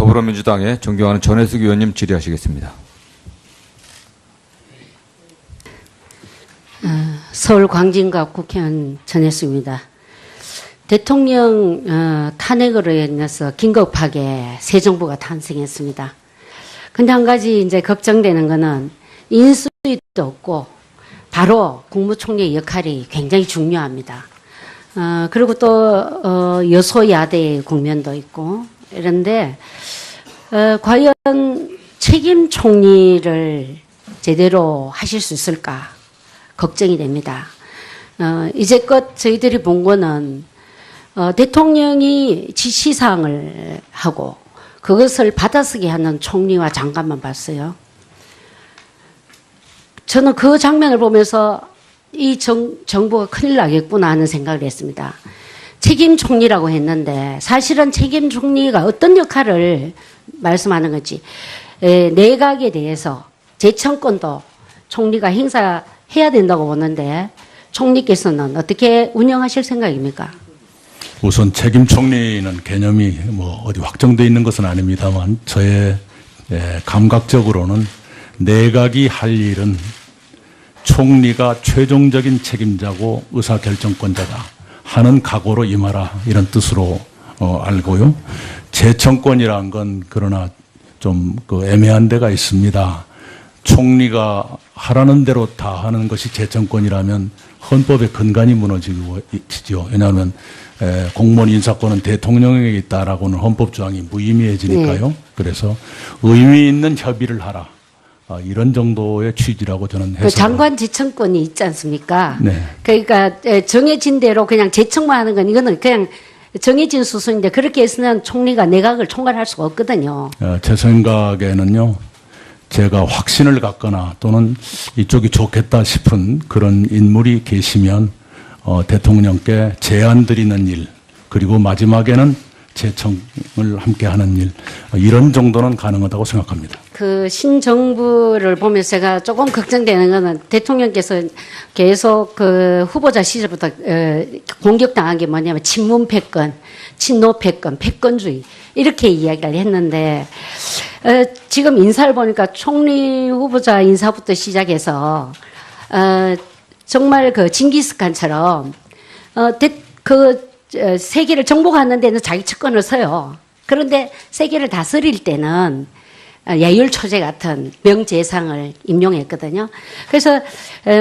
더불어민주당의 존경하는 전혜숙 의원님 질의하시겠습니다. 서울 광진갑 국회의원 전혜숙입니다. 대통령 탄핵으로 인해서 긴급하게 새 정부가 탄생했습니다. 근데 한 가지 이제 걱정되는 거는 인수위도 없고 바로 국무총리의 역할이 굉장히 중요합니다. 그리고 또 여소야대의 국면도 있고 이런데 과연 책임 총리를 제대로 하실 수 있을까 걱정이 됩니다. 이제껏 저희들이 본 거는 대통령이 지시사항을 하고 그것을 받아쓰게 하는 총리와 장관만 봤어요. 저는 그 장면을 보면서 이 정부가 큰일 나겠구나 하는 생각을 했습니다. 책임 총리라고 했는데 사실은 책임 총리가 어떤 역할을 말씀하는 건지 내각에 대해서 재청권도 총리가 행사해야 된다고 보는데 총리께서는 어떻게 운영하실 생각입니까? 우선 책임 총리는 개념이 어디 확정되어 있는 것은 아닙니다만 저의 감각적으로는 내각이 할 일은 총리가 최종적인 책임자고 의사결정권자다 하는 각오로 임하라 이런 뜻으로 알고요. 재청권이란 건 그러나 좀 애매한 데가 있습니다. 총리가 하라는 대로 다 하는 것이 재청권이라면 헌법의 근간이 무너지죠. 왜냐하면 공무원 인사권은 대통령에게 있다라고는 헌법 조항이 무의미해지니까요. 네. 그래서 의미 있는 협의를 하라. 이런 정도의 취지라고 저는 해석을. 장관 재청권이 있지 않습니까? 네. 그러니까 정해진 대로 그냥 재청만 하는 건 이거는 그냥 정해진 수순인데 그렇게 해서는 총리가 내각을 총괄할 수가 없거든요. 제 생각에는요. 제가 확신을 갖거나 또는 이쪽이 좋겠다 싶은 그런 인물이 계시면 대통령께 제안 드리는 일 그리고 마지막에는 재청을 함께 하는 일 이런 정도는 가능하다고 생각합니다. 그 신정부를 보면서 제가 조금 걱정되는 거는 대통령께서 계속 그 후보자 시절부터 공격당한 게 뭐냐면 친문 패권, 친노 패권, 패권주의 이렇게 이야기를 했는데 지금 인사를 보니까 총리 후보자 인사부터 시작해서 정말 그 징기스칸처럼 세계를 정복하는 데는 자기 측근을 서요. 그런데 세계를 다스릴 때는 야율초제 같은 명재상을 임용했거든요. 그래서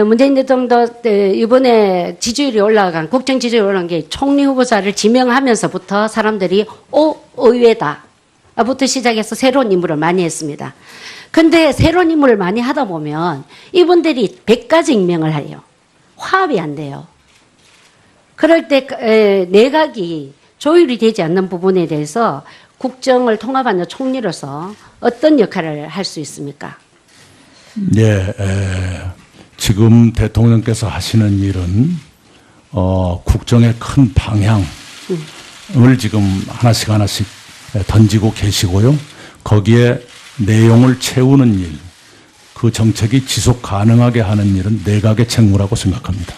문재인 대통령도 이번에 지지율이 올라간 국정 지지율이 올라간 게 총리 후보자를 지명하면서부터 사람들이 의외다 부터 시작해서 새로운 인물을 많이 했습니다. 근데 새로운 인물을 많이 하다 보면 이분들이 100가지 임명을 해요. 화합이 안 돼요. 그럴 때 내각이 조율이 되지 않는 부분에 대해서 국정을 통합하는 총리로서 어떤 역할을 할 수 있습니까? 네, 지금 대통령께서 하시는 일은 국정의 큰 방향을 지금 하나씩 던지고 계시고요. 거기에 내용을 채우는 일, 그 정책이 지속 가능하게 하는 일은 내각의 책무라고 생각합니다.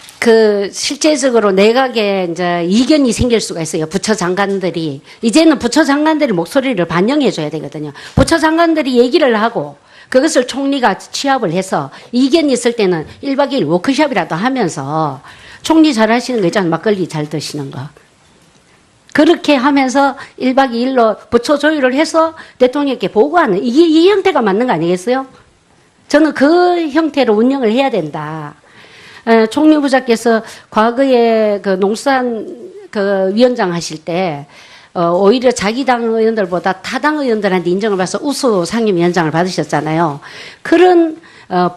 실제적으로 내각에 이제 이견이 생길 수가 있어요. 부처 장관들이. 이제는 부처 장관들이 목소리를 반영해줘야 되거든요. 부처 장관들이 얘기를 하고 그것을 총리가 취합을 해서 이견이 있을 때는 1박 2일 워크숍이라도 하면서 총리 잘 하시는 거 있잖아요. 막걸리 잘 드시는 거. 그렇게 하면서 1박 2일로 부처 조율을 해서 대통령께 보고하는 이 형태가 맞는 거 아니겠어요? 저는 그 형태로 운영을 해야 된다. 총리 후보자께서 과거에 그 농수산 위원장 하실 때 오히려 자기 당 의원들보다 타당 의원들한테 인정을 받아서 우수 상임위원장을 받으셨잖아요. 그런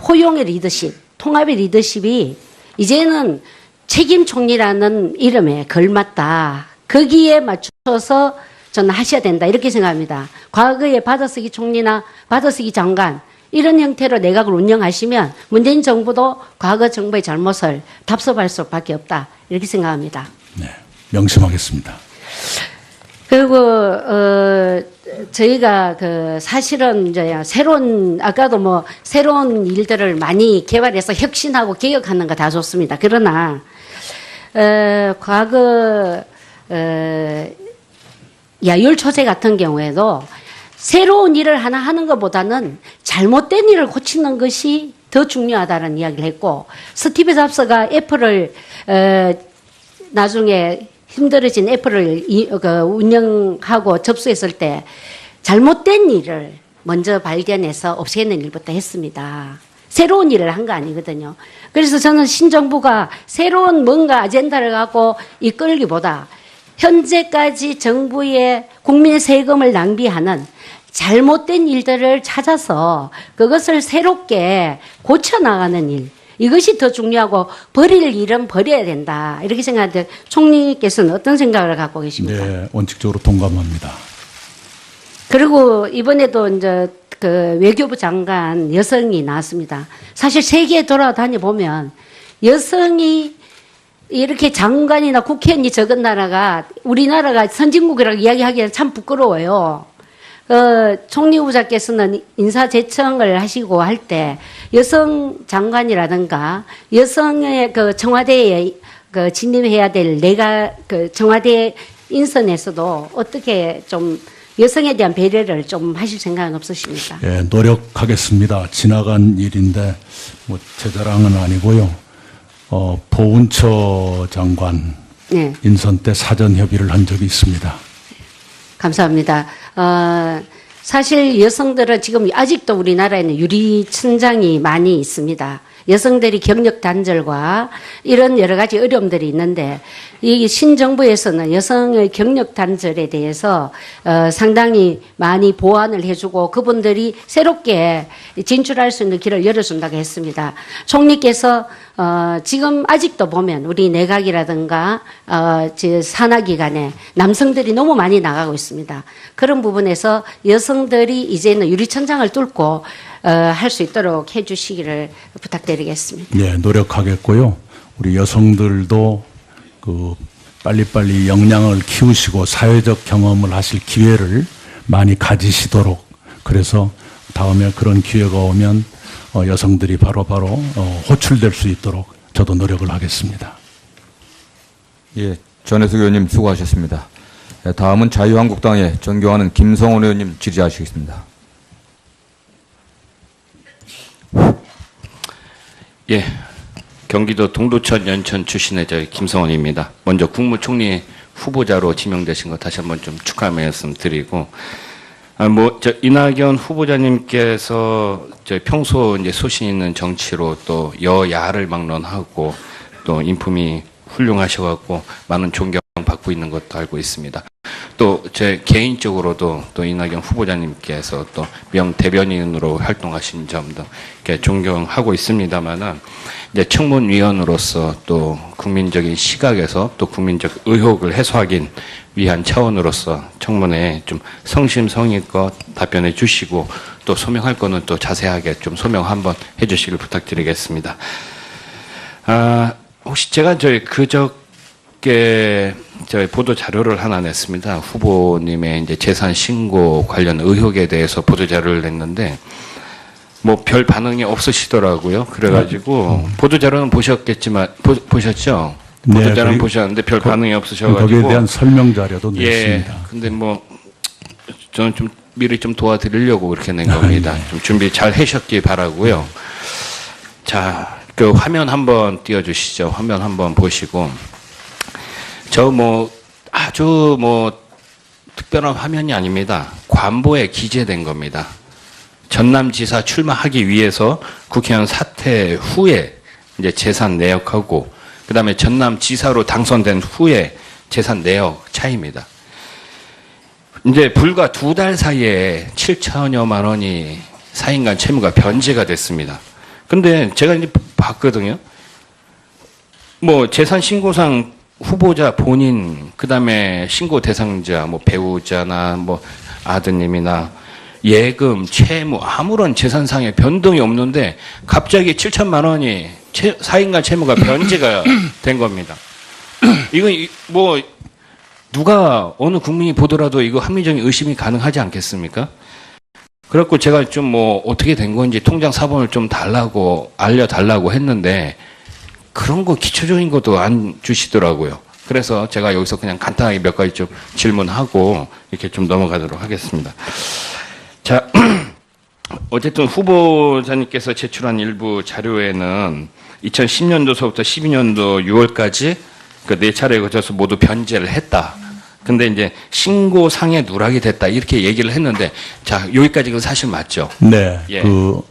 포용의 리더십, 통합의 리더십이 이제는 책임 총리라는 이름에 걸맞다. 거기에 맞춰서 저는 하셔야 된다. 이렇게 생각합니다. 과거에 받아쓰기 총리나 받아쓰기 장관 이런 형태로 내각을 운영하시면 문재인 정부도 과거 정부의 잘못을 답습할 수밖에 없다. 이렇게 생각합니다. 네, 명심하겠습니다. 그리고 저희가 사실은 이제 아까도 새로운 일들을 많이 개발해서 혁신하고 개혁하는 거 다 좋습니다. 그러나 과거 야율 초제 같은 경우에도 새로운 일을 하나 하는 것보다는 잘못된 일을 고치는 것이 더 중요하다는 이야기를 했고, 스티브 잡스가 애플을 나중에 힘들어진 애플을 운영하고 접수했을 때 잘못된 일을 먼저 발견해서 없애는 일부터 했습니다. 새로운 일을 한 거 아니거든요. 그래서 저는 신정부가 새로운 뭔가 아젠다를 갖고 이끌기보다 현재까지 정부의 국민의 세금을 낭비하는 잘못된 일들을 찾아서 그것을 새롭게 고쳐나가는 일, 이것이 더 중요하고 버릴 일은 버려야 된다, 이렇게 생각하는데 총리께서는 어떤 생각을 갖고 계십니까? 네, 원칙적으로 동감합니다. 그리고 이번에도 이제 그 외교부 장관 여성이 나왔습니다. 사실 세계에 돌아다녀 보면 여성이 이렇게 장관이나 국회의원이 적은 나라가, 우리나라가 선진국이라고 이야기하기에는 참 부끄러워요. 총리 후보자께서는 인사제청을 하시고 할 때 여성 장관이라든가 여성의 그 청와대에 그 진입해야 될 청와대 인선에서도 어떻게 좀 여성에 대한 배려를 좀 하실 생각은 없으십니까? 예, 노력하겠습니다. 지나간 일인데 뭐 제 자랑은 아니고요. 보훈처 장관 네. 인선 때 사전 협의를 한 적이 있습니다. 감사합니다. 사실 여성들은 지금 아직도 우리나라에는 유리천장이 많이 있습니다. 여성들이 경력 단절과 이런 여러 가지 어려움들이 있는데, 이 신정부에서는 여성의 경력 단절에 대해서 상당히 많이 보완을 해주고 그분들이 새롭게 진출할 수 있는 길을 열어준다고 했습니다. 총리께서 지금 아직도 보면 우리 내각이라든가 산하기관에 남성들이 너무 많이 나가고 있습니다. 그런 부분에서 여성들이 이제는 유리천장을 뚫고 할 수 있도록 해주시기를 부탁드리겠습니다. 네, 노력하겠고요. 우리 여성들도 그 빨리빨리 역량을 키우시고 사회적 경험을 하실 기회를 많이 가지시도록, 그래서 다음에 그런 기회가 오면 여성들이 바로바로 호출될 수 있도록 저도 노력을 하겠습니다. 예, 전혜숙 의원님 수고하셨습니다. 예, 다음은 자유한국당의 존경하는 김성원 의원님 질의하시겠습니다. 예, 경기도 동두천 연천 출신의 김성원입니다. 먼저 국무총리 후보자로 지명되신 것 다시 한번 좀 축하 말씀드리고, 이낙연 후보자님께서 평소 이제 소신 있는 정치로 또 여야를 막론하고 또 인품이 훌륭하셔갖고 많은 존경받고 있는 것도 알고 있습니다. 또 제 개인적으로도 또 이낙연 후보자님께서 또 명대변인으로 활동하신 점도 이렇게 존경하고 있습니다만은, 이제 청문위원으로서 또 국민적인 시각에서 또 국민적 의혹을 해소하기 위한 차원으로서 청문회에 좀 성심성의껏 답변해 주시고, 또 소명할 거는 또 자세하게 좀 소명 한번 해 주시길 부탁드리겠습니다. 혹시 제가 그저께 보도 자료를 하나 냈습니다. 후보님의 이제 재산 신고 관련 의혹에 대해서 보도 자료를 냈는데 뭐 별 반응이 없으시더라고요. 그래가지고 보도 자료는 보셨겠지만 보셨죠? 보도 네, 자료는 보셨는데 별 반응이 없으셔가지고 거기에 대한 설명 자료도 냈습니다. 예. 근데 뭐 저는 좀 미리 좀 도와드리려고 그렇게 낸 겁니다. 좀 준비 잘 하셨길 바라고요. 자, 그 화면 한번 띄워주시죠. 화면 한번 보시고. 아주 특별한 화면이 아닙니다. 관보에 기재된 겁니다. 전남지사 출마하기 위해서 국회의원 사퇴 후에 이제 재산 내역하고, 그 다음에 전남지사로 당선된 후에 재산 내역 차이입니다. 이제 불과 2달 사이에 7천여만 원이 사인간 채무가 변제가 됐습니다. 근데 제가 이제 봤거든요. 재산 신고상 후보자 본인, 그 다음에 신고 대상자, 배우자나 아드님이나 예금, 채무, 아무런 재산상의 변동이 없는데 갑자기 7천만 원이 사인간 채무가 변제가 된 겁니다. 이거 누가 어느 국민이 보더라도 이거 합리적인 의심이 가능하지 않겠습니까? 그래갖고 제가 좀 어떻게 된 건지 통장 사본을 좀 알려달라고 했는데 그런 거 기초적인 것도 안 주시더라고요. 그래서 제가 여기서 그냥 간단하게 몇 가지 좀 질문하고 이렇게 좀 넘어가도록 하겠습니다. 자, 어쨌든 후보자님께서 제출한 일부 자료에는 2010년도서부터 12년도 6월까지 그 4차례에 걸쳐서 모두 변제를 했다. 근데 이제 신고상에 누락이 됐다. 이렇게 얘기를 했는데, 자, 여기까지는 사실 맞죠? 네. 예.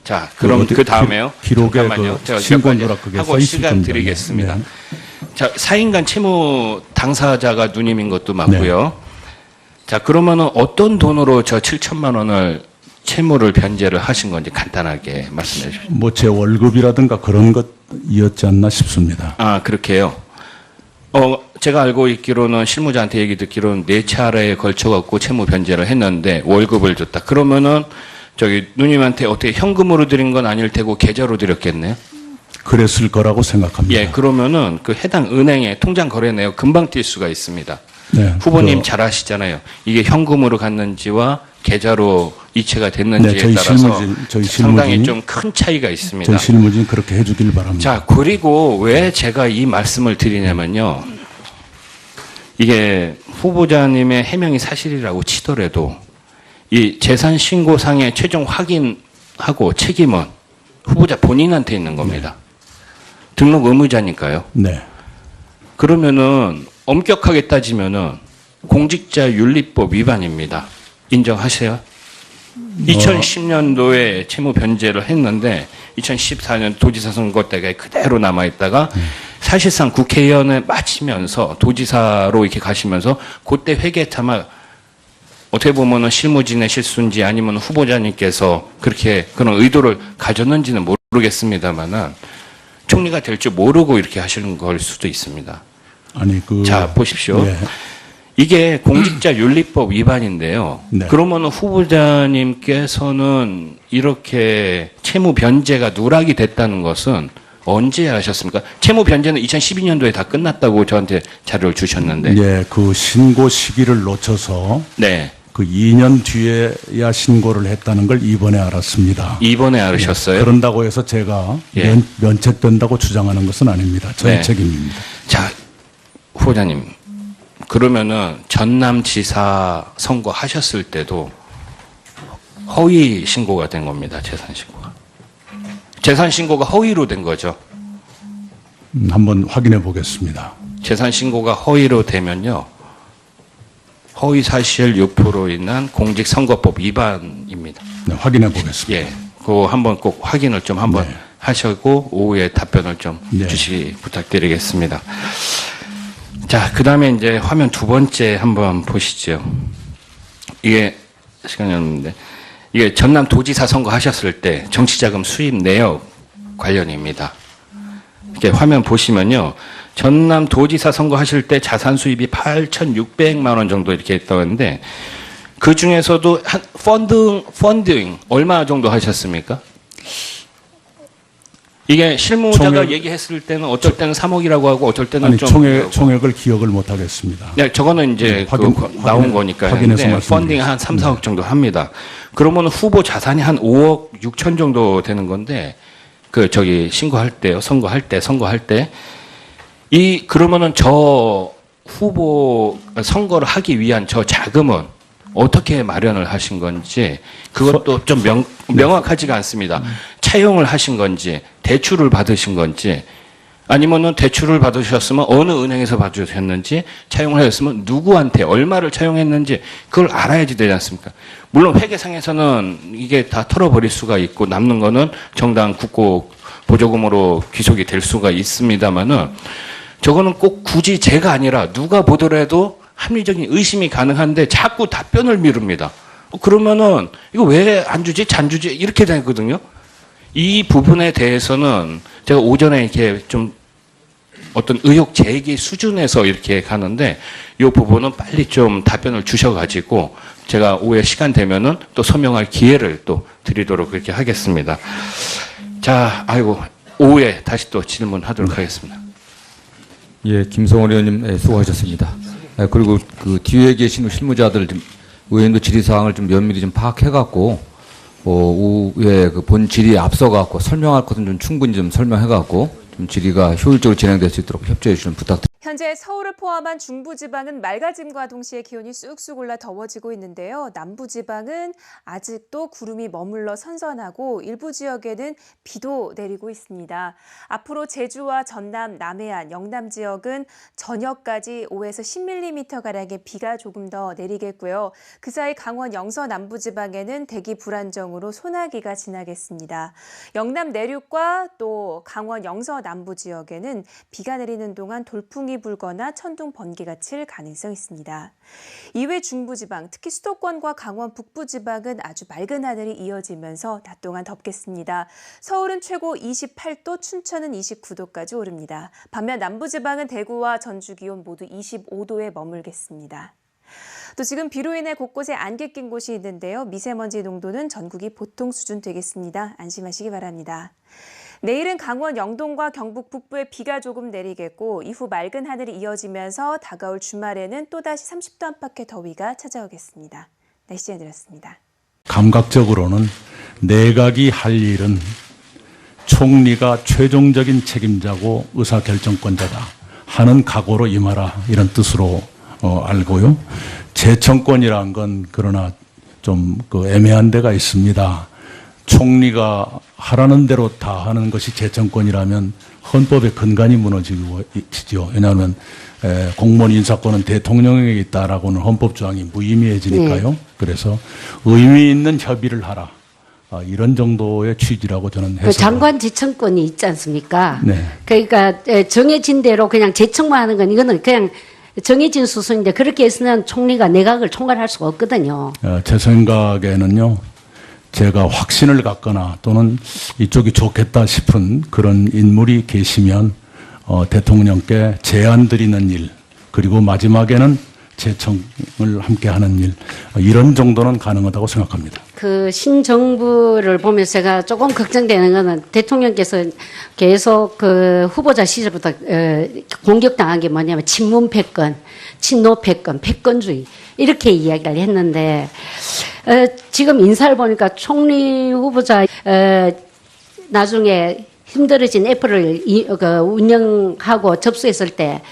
자, 그럼 어디 그 다음에요. 기록에 잠깐만요. 그 제가 신고 몇 가지 누락 그게 하고 써 있을 시간 겁니다. 드리겠습니다. 네. 자, 4인간 채무 당사자가 누님인 것도 맞고요. 자, 그러면은 어떤 돈으로 저 7천만 원을 채무를 변제를 하신 건지 간단하게 말씀해 주십시오. 뭐 제 월급이라든가 그런 것이었지 않나 싶습니다. 아, 그렇게요. 제가 알고 있기로는 실무자한테 얘기 듣기로는 4차례에 걸쳐갖고 채무 변제를 했는데 월급을 줬다. 그러면은 저기 누님한테 어떻게 현금으로 드린 건 아닐 테고 계좌로 드렸겠네요. 그랬을 거라고 생각합니다. 예, 그러면은 그 해당 은행의 통장 거래 내역 금방 뛸 수가 있습니다. 네, 후보님 잘 아시잖아요. 이게 현금으로 갔는지와 계좌로 이체가 됐는지에 네, 저희 따라서 저희 상당히 실무진이- 좀 큰 차이가 있습니다. 저희 실무진 그렇게 해주길 바랍니다. 자, 그리고 왜 제가 이 말씀을 드리냐면요. 이게 후보자님의 해명이 사실이라고 치더라도 이 재산 신고상의 최종 확인하고 책임은 후보자 본인한테 있는 겁니다. 등록 의무자니까요. 네. 그러면은 엄격하게 따지면은 공직자윤리법 위반입니다. 인정하세요? 2010년도에 채무 변제를 했는데 2014년 도지사 선거 때가 그대로 남아있다가 사실상 국회의원을 마치면서 도지사로 이렇게 가시면서 그때 회계차마 어떻게 보면은 실무진의 실수인지 아니면 후보자님께서 그렇게 그런 의도를 가졌는지는 모르겠습니다만은 총리가 될 줄 모르고 이렇게 하시는 걸 수도 있습니다. 아니 자, 보십시오. 네. 이게 공직자윤리법 위반인데요. 네. 그러면 후보자님께서는 이렇게 채무 변제가 누락이 됐다는 것은 언제 하셨습니까? 채무 변제는 2012년도에 다 끝났다고 저한테 자료를 주셨는데. 예, 그 신고 시기를 놓쳐서 네. 그 2년 뒤에야 신고를 했다는 걸 이번에 알았습니다. 이번에 알으셨어요? 그런다고 해서 제가 예. 면책된다고 주장하는 것은 아닙니다. 저의 네. 책임입니다. 자, 후보자님. 그러면은 전남지사 선거 하셨을 때도 허위 신고가 된 겁니다. 재산 신고가. 재산 신고가 허위로 된 거죠. 한번 확인해 보겠습니다. 재산 신고가 허위로 되면요. 허위 사실 유포로 인한 공직선거법 위반입니다. 네, 확인해 보겠습니다. 예. 그거 한번 꼭 확인을 좀 한번 네. 하시고 오후에 답변을 좀 네. 주시기 부탁드리겠습니다. 자, 그 다음에 이제 화면 두 번째 한번 보시죠. 이게 시간이 없는데 이게 전남 도지사 선거 하셨을 때 정치자금 수입 내역 관련입니다. 이렇게 화면 보시면요. 전남 도지사 선거 하실 때 자산 수입이 8,600만 원 정도 이렇게 했다는데 그 중에서도 한 펀딩 얼마 정도 하셨습니까? 이게 실무자가 얘기했을 때는 어쩔 때는 3억이라고 하고 어쩔 때는 아니 좀 총액을 기억을 못 하겠습니다. 네, 저거는 이제 나온 거니까요. 확인해서 근데 말씀드리겠습니다. 펀딩 한 3, 4억 정도 합니다. 그러면 후보 자산이 한 5억 6천 정도 되는 건데 그 저기 신고할 때요. 선거할 때 그러면은 저 후보 선거를 하기 위한 저 자금은 어떻게 마련을 하신 건지 그것도 좀 명확하지가 않습니다. 차용을 하신 건지 대출을 받으신 건지 아니면은 대출을 받으셨으면 어느 은행에서 받으셨는지 차용을 하셨으면 누구한테 얼마를 차용했는지 그걸 알아야지 되지 않습니까? 물론 회계상에서는 이게 다 털어버릴 수가 있고 남는 거는 정당 국고 보조금으로 귀속이 될 수가 있습니다만은 저거는 꼭 굳이 제가 아니라 누가 보더라도 합리적인 의심이 가능한데 자꾸 답변을 미룹니다. 그러면은 이거 왜 안 주지? 잔 주지? 이렇게 되거든요. 이 부분에 대해서는 제가 오전에 이렇게 좀 어떤 의혹 제기 수준에서 이렇게 가는데 이 부분은 빨리 좀 답변을 주셔가지고 제가 오후에 시간 되면은 또 서명할 기회를 또 드리도록 그렇게 하겠습니다. 자, 아이고 오후에 다시 또 질문하도록 하겠습니다. 예, 김성원 의원님 수고하셨습니다. 그리고 그 뒤에 계신 실무자들 좀 의원도 질의사항을 좀 면밀히 좀 파악해갖고 오후에 그 본 질의에 앞서갖고 설명할 것은 좀 충분히 좀 설명해갖고 좀 질의가 효율적으로 진행될 수 있도록 협조해 주시면 부탁드립니다. 현재 서울을 포함한 중부지방은 맑아짐과 동시에 기온이 쑥쑥 올라 더워지고 있는데요. 남부지방은 아직도 구름이 머물러 선선하고 일부 지역에는 비도 내리고 있습니다. 앞으로 제주와 전남, 남해안, 영남 지역은 저녁까지 5에서 10mm가량의 비가 조금 더 내리겠고요. 그 사이 강원 영서 남부지방에는 대기 불안정으로 소나기가 지나겠습니다. 영남 내륙과 또 강원 영서 남부 지역에는 비가 내리는 동안 돌풍이 불거나 천둥 번개가 칠 가능성이 있습니다. 이외 중부지방, 특히 수도권과 강원 북부지방은 아주 맑은 하늘이 이어지면서 낮 동안 덥겠습니다. 서울은 최고 28도, 춘천은 29도까지 오릅니다. 반면 남부지방은 대구와 전주 기온 모두 25도에 머물겠습니다. 또 지금 비로 인해 곳곳에 안개 낀 곳이 있는데요. 미세먼지 농도는 전국이 보통 수준 되겠습니다. 안심하시기 바랍니다. 내일은 강원 영동과 경북 북부에 비가 조금 내리겠고 이후 맑은 하늘이 이어지면서 다가올 주말에는 또다시 30도 안팎의 더위가 찾아오겠습니다. 날씨 전해드렸습니다. 감각적으로는 내각이 할 일은 총리가 최종적인 책임자고 의사결정권자다 하는 각오로 임하라 이런 뜻으로 알고요. 재청권이란 건 그러나 좀 애매한 데가 있습니다. 총리가 하라는 대로 다 하는 것이 재청권이라면 헌법의 근간이 무너지죠. 왜냐하면 공무원 인사권은 대통령에게 있다라고는 헌법 조항이 무의미해지니까요. 네. 그래서 의미 있는 협의를 하라. 이런 정도의 취지라고 저는 해서. 그 장관 재청권이 있지 않습니까? 네. 그러니까 정해진 대로 그냥 재청만 하는 건 이거는 그냥 정해진 수순인데 그렇게 해서는 총리가 내각을 총괄할 수가 없거든요. 제 생각에는요. 제가 확신을 갖거나 또는 이쪽이 좋겠다 싶은 그런 인물이 계시면 대통령께 제안 드리는 일 그리고 마지막에는 재청을 함께 하는 일 이런 정도는 가능하다고 생각합니다. 그 신정부를 보면서 제가 조금 걱정되는 거는 대통령께서 계속 그 후보자 시절부터 공격당한 게 뭐냐면 친문 패권, 친노 패권, 패권주의 이렇게 이야기를 했는데 지금 인사를 보니까 총리 후보자 나중에 힘들어진 애플을 운영하고 접수했을 때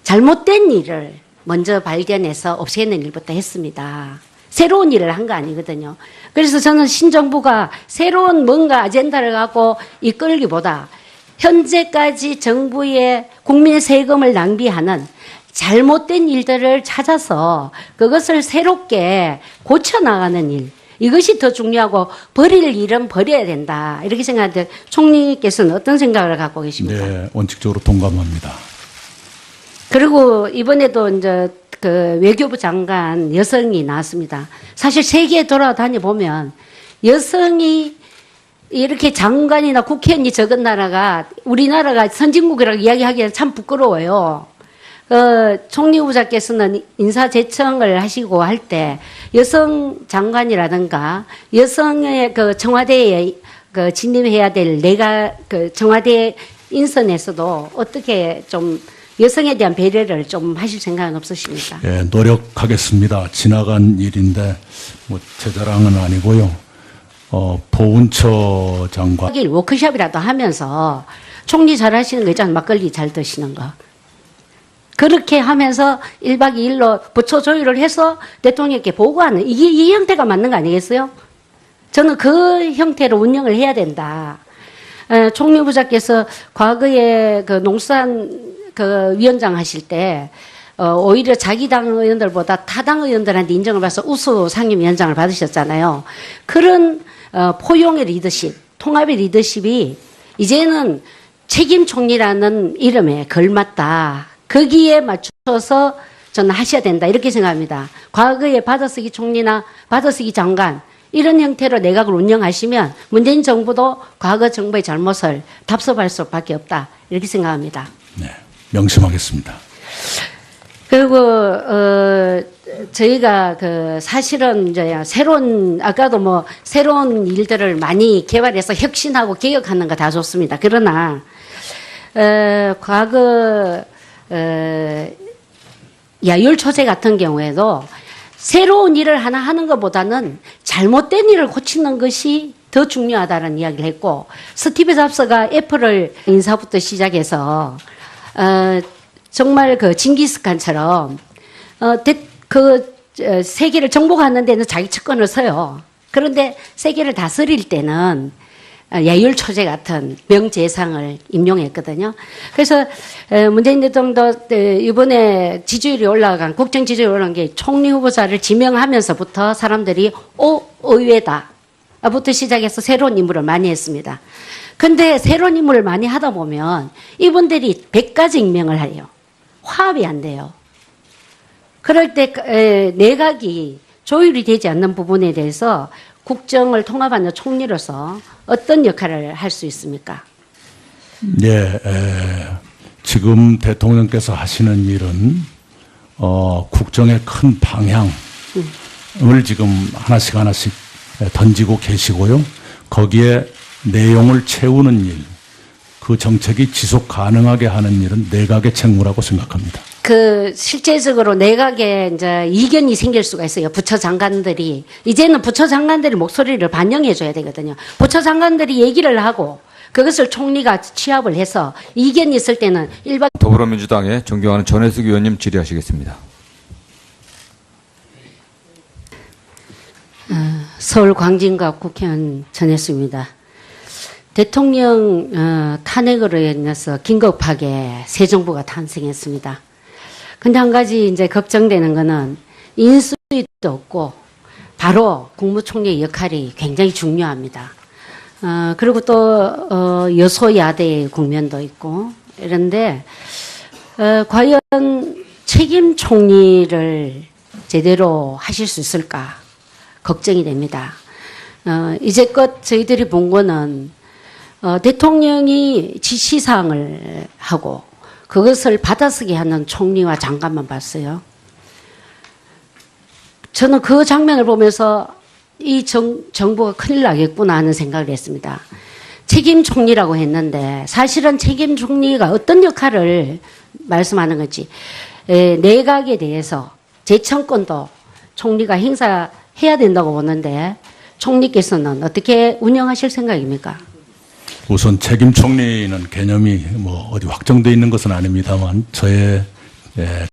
잘못된 일을 먼저 발견해서 없애는 일부터 했습니다. 새로운 일을 한 거 아니거든요. 그래서 저는 신정부가 새로운 뭔가 아젠다를 갖고 이끌기보다 현재까지 정부의 국민의 세금을 낭비하는 잘못된 일들을 찾아서 그것을 새롭게 고쳐나가는 일. 이것이 더 중요하고 버릴 일은 버려야 된다. 이렇게 생각하는데 총리께서는 어떤 생각을 갖고 계십니까? 네, 원칙적으로 동감합니다. 그리고 이번에도 이제 그 외교부 장관 여성이 나왔습니다. 사실 세계에 돌아다녀 보면 여성이 이렇게 장관이나 국회의원이 적은 나라가 우리나라가 선진국이라고 이야기하기에는 참 부끄러워요. 총리 후보자께서는 인사 제청을 하시고 할 때 여성 장관이라든가 여성의 그 청와대에 그 진입해야 될 내가 그 청와대 인선에서도 어떻게 좀 여성에 대한 배려를 좀 하실 생각은 없으십니까? 예, 노력하겠습니다. 지나간 일인데 제 자랑은 아니고요. 보훈처 장관 워크숍이라도 하면서 총리 잘 하시는 거 있잖아요. 막걸리 잘 드시는 거. 그렇게 하면서 1박 2일로 부처 조율을 해서 대통령께 보고하는 이 형태가 맞는 거 아니겠어요? 저는 그 형태로 운영을 해야 된다. 총리 후보자께서 과거에 그 농수산 그 위원장 하실 때 오히려 자기 당 의원들보다 타당 의원들한테 인정을 받아서 우수 상임위원장을 받으셨잖아요. 그런 포용의 리더십, 통합의 리더십이 이제는 책임 총리라는 이름에 걸맞다. 거기에 맞춰서 저는 하셔야 된다. 이렇게 생각합니다. 과거에 받아쓰기 총리나 받아쓰기 장관 이런 형태로 내각을 운영하시면 문재인 정부도 과거 정부의 잘못을 답습할 수밖에 없다. 이렇게 생각합니다. 네, 명심하겠습니다. 그리고 저희가 그 사실은 이제 새로운 아까도 뭐 새로운 일들을 많이 개발해서 혁신하고 개혁하는 거 다 좋습니다. 그러나 과거 야율 초제 같은 경우에도 새로운 일을 하나 하는 것보다는 잘못된 일을 고치는 것이 더 중요하다는 이야기를 했고 스티브 잡스가 애플을 인사부터 시작해서 정말 그 징기스칸처럼 세계를 정복하는 데는 자기 측근을 서요. 그런데 세계를 다스릴 때는 예율초제 같은 명재상을 임용했거든요. 그래서 문재인 대통령도 이번에 지지율이 올라간 국정 지지율이 올라간 게 총리 후보자를 지명하면서부터 사람들이 의외다 부터 시작해서 새로운 인물을 많이 했습니다. 근데 새로운 인물을 많이 하다 보면 이분들이 100가지 임명을 해요. 화합이 안 돼요. 그럴 때 내각이 조율이 되지 않는 부분에 대해서 국정을 통합하는 총리로서 어떤 역할을 할 수 있습니까? 예, 지금 대통령께서 하시는 일은 국정의 큰 방향을 지금 하나씩 던지고 계시고요. 거기에 내용을 채우는 일, 그 정책이 지속 가능하게 하는 일은 내각의 책무라고 생각합니다. 실제적으로 내각에 이제 이견이 생길 수가 있어요. 부처 장관들이. 이제는 부처 장관들이 목소리를 반영해줘야 되거든요. 부처 장관들이 얘기를 하고 그것을 총리가 취합을 해서 이견이 있을 때는 일반 더불어민주당의 존경하는 전혜숙 의원님 질의하시겠습니다. 서울 광진갑 국회의원 전혜숙입니다. 대통령 탄핵으로 인해서 긴급하게 새 정부가 탄생했습니다. 근데 한 가지 이제 걱정되는 거는 인수위도 없고 바로 국무총리의 역할이 굉장히 중요합니다. 그리고 또 여소야대의 국면도 있고 이런데 과연 책임 총리를 제대로 하실 수 있을까 걱정이 됩니다. 이제껏 저희들이 본 거는 대통령이 지시사항을 하고 그것을 받아쓰게 하는 총리와 장관만 봤어요. 저는 그 장면을 보면서 이 정부가 큰일 나겠구나 하는 생각을 했습니다. 책임 총리라고 했는데 사실은 책임 총리가 어떤 역할을 말씀하는 건지 내각에 대해서 재청권도 총리가 행사해야 된다고 보는데 총리께서는 어떻게 운영하실 생각입니까? 우선 책임 총리는 개념이 어디 확정되어 있는 것은 아닙니다만 저의